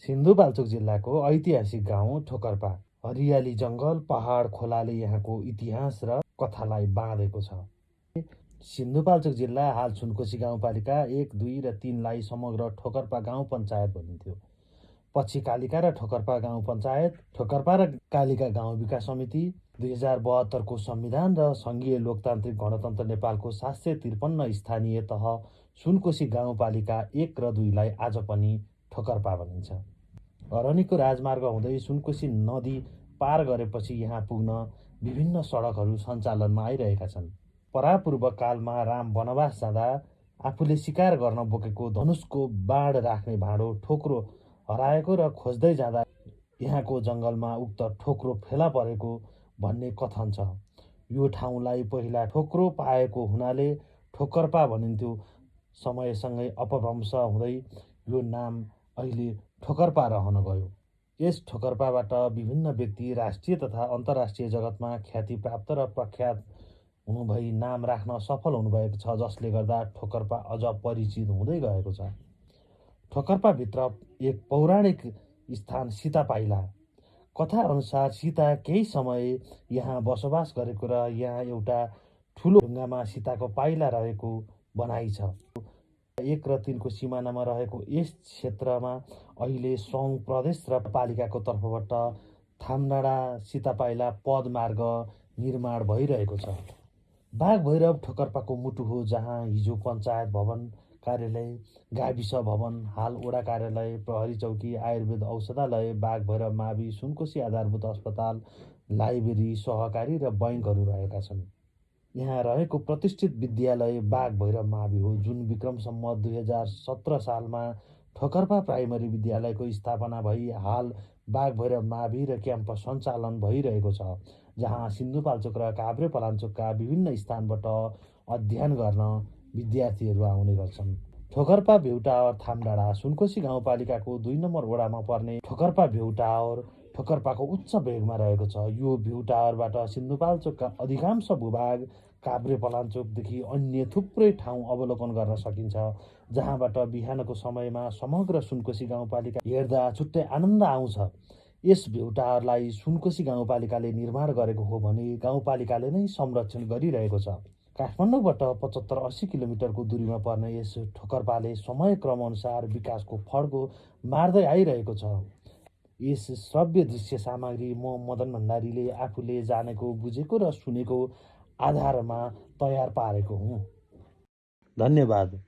सिन्धुपाल्चोक जिल्लाको ऐतिहासिक गाउँ ठोकर्पा हरियाली जङ्गल पहाड खोलाले यहाँको इतिहास र कथालाई बाँधेको छ। सिन्धुपाल्चोक जिल्ला हाल सुनकोशी गाउँपालिका 1, 2 र 3 लाई समग्र ठोकर्पा गाउँ पञ्चायत भनिन्थ्यो। पछि कालिका र ठोकर्पा गाउँ पञ्चायत, ठोकर्पा र कालिका गाउँ विकास समिति, 2072 को संविधान र सङ्घीय लोकतान्त्रिक गणतन्त्र नेपालको 753 स्थानीय तह सुनकोशी गाउँपालिका 1 र 2 लाई आज पनि ठोकर्पा भनिन्छ। अरनिको राजमार्ग हुँदै सुनकोशी नदी पार गरेपछि यहाँ पुग्न विभिन्न सडकहरू सञ्चालनमा आइरहेका छन्। परापूर्व कालमा राम वनवास जाँदा आफूले शिकार गर्न बोकेको धनुषको बाण राख्ने भाँडो ठोक्रो हराएको र खोज्दै जाँदा यहाँको जङ्गलमा उक्त ठोक्रो फेला परेको भन्ने कथन छ। यो ठाउँलाई पहिला ठोक्रो पाएको हुनाले ठोकर्पा भनिन्थ्यो। समयसँगै अपभ्रंश हुँदै यो नाम अहिले ठोकर्पा रहन गयो। यस ठोकर्पाबाट विभिन्न व्यक्ति राष्ट्रिय तथा अन्तर्राष्ट्रिय जगतमा ख्याति प्राप्त र प्रख्यात हुनुभई नाम राख्न सफल हुनुभएको छ, जसले गर्दा ठोकर्पा अझ परिचित हुँदै गएको छ। ठोकर्पाभित्र एक पौराणिक स्थान सीता पाइला। कथा अनुसार सीता केही समय यहाँ बसोबास गरेको र यहाँ एउटा ठुलो ढुङ्गामा सीताको पाइला रहेको भनाइ छ। 1 र 3 को सिमानामा रहेको यस क्षेत्रमा अहिले सौङ प्रदेश र पालिकाको तर्फबाट थामडाँडा सीतापाइला पदमार्ग निर्माण भइरहेको छ। बाघभैरव ठोकर्पाको मुटु हो, जहाँ हिजो पञ्चायत भवन, कार्यालय, गाविस भवन, हाल वडा कार्यालय, प्रहरी चौकी, आयुर्वेद औषधालय, बाघभैरव मावि, सुनकोशी आधारभूत अस्पताल, लाइब्रेरी, सहकारी र बैङ्कहरू रहेका छन्। यहाँ रहेको प्रतिष्ठित विद्यालय बाघभैरव मावि हो, जुन विक्रम सम्वत 2017 सालमा ठोकर्पा प्राइमरी विद्यालयको स्थापना भई हाल बाघभैरव मावि र क्याम्पस सञ्चालन भइरहेको छ, जहाँ सिन्धुपाल्चोक र काभ्रेपलाञ्चोकका विभिन्न स्थानबाट अध्ययन गर्न विद्यार्थीहरू आउने गर्छन्। ठोकर्पा भेउटावर थामडाँडा सुनकोशी गाउँपालिकाको 2 नम्बर वडामा पर्ने ठोकर्पा भेउटावर ठोकर्पाको उच्च भेगमा रहेको छ। यो भेउटावरबाट सिन्धुपाल्चोकका अधिकांश भूभाग, काभ्रेपलाञ्चोकदेखि अन्य थुप्रै ठाउँ अवलोकन गर्न सकिन्छ, जहाँबाट बिहानको समयमा समग्र सुनकोशी गाउँपालिका हेर्दा छुट्टै आनन्द आउँछ। यस भेउटावरलाई सुनकोशी गाउँपालिकाले निर्माण गरेको हो भने गाउँपालिकाले नै संरक्षण गरिरहेको छ। काठमाडौँबाट 75-80 किलोमिटरको दूरीमा पर्ने यस ठोकर्पाले समयक्रम अनुसार विकासको फड्को मार्दै आइरहेको छ। यस श्रव्य दृश्य सामग्री म मदन भण्डारीले आफूले जानेको, बुझेको र सुनेको आधारमा तयार पारेको हुँ। धन्यवाद।